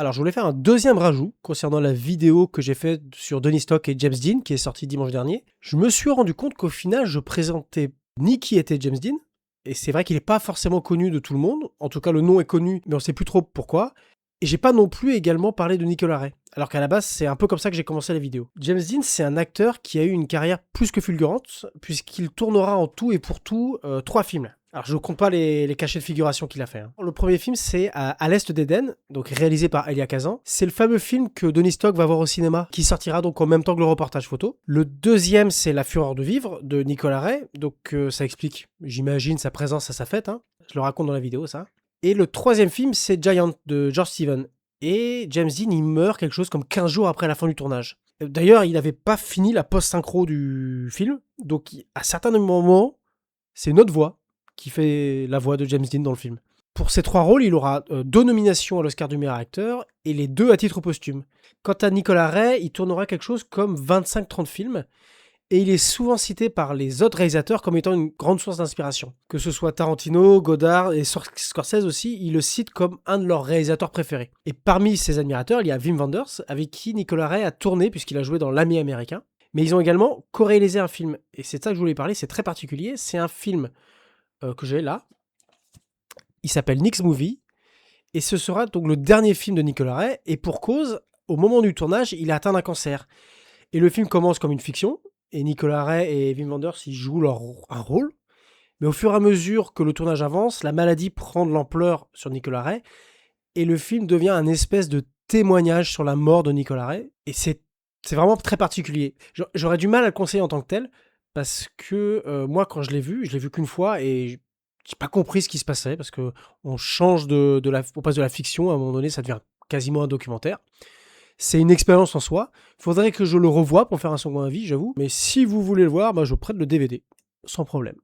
Alors, je voulais faire un deuxième rajout concernant la vidéo que j'ai faite sur Denis Stock et James Dean, qui est sortie dimanche dernier. Je me suis rendu compte qu'au final, je présentais ni qui était James Dean, et c'est vrai qu'il n'est pas forcément connu de tout le monde. En tout cas, le nom est connu, mais on ne sait plus trop pourquoi. Et j'ai pas non plus également parlé de Nicolas Ray. Alors qu'à la base, c'est un peu comme ça que j'ai commencé la vidéo. James Dean, c'est un acteur qui a eu une carrière plus que fulgurante, puisqu'il tournera en tout et pour tout 3 films. Alors je ne compte pas les cachets de figuration qu'il a fait. Le premier film, c'est à l'Est d'Éden, donc réalisé par Elia Kazan. C'est le fameux film que Denis Stock va voir au cinéma, qui sortira donc en même temps que le reportage photo. Le deuxième, c'est La Fureur de vivre de Nicolas Ray, donc ça explique, j'imagine, sa présence à sa fête. Je le raconte dans la vidéo, ça. Et le troisième film, c'est Giant de George Stevens. Et James Dean, il meurt quelque chose comme 15 jours après la fin du tournage. D'ailleurs, il n'avait pas fini la post-synchro du film, donc à certains moments, c'est notre voix qui fait la voix de James Dean dans le film. Pour ces 3 rôles, il aura 2 nominations à l'Oscar du meilleur acteur et les 2 à titre posthume. Quant à Nicolas Ray, il tournera quelque chose comme 25-30 films et il est souvent cité par les autres réalisateurs comme étant une grande source d'inspiration. Que ce soit Tarantino, Godard et Scorsese aussi, ils le citent comme un de leurs réalisateurs préférés. Et parmi ses admirateurs, il y a Wim Wenders, avec qui Nicolas Ray a tourné puisqu'il a joué dans L'Ami américain. Mais ils ont également co-réalisé un film. Et c'est de ça que je voulais parler, c'est très particulier. C'est un film que j'ai là. Il s'appelle Nick's Movie. Et ce sera donc le dernier film de Nicolas Ray. Et pour cause, au moment du tournage, il a atteint d'un cancer. Et le film commence comme une fiction. Et Nicolas Ray et Wim Wenders, ils jouent un rôle. Mais au fur et à mesure que le tournage avance, la maladie prend de l'ampleur sur Nicolas Ray. Et le film devient un espèce de témoignage sur la mort de Nicolas Ray. Et c'est vraiment très particulier. J'aurais du mal à le conseiller en tant que tel. Parce que moi, quand je l'ai vu qu'une fois. Et j'ai pas compris ce qui se passait. Parce que on change on passe de la fiction. À un moment donné, ça devient quasiment un documentaire. C'est une expérience en soi. Faudrait que je le revoie pour faire un second avis, j'avoue. Mais si vous voulez le voir, je prête le DVD. Sans problème.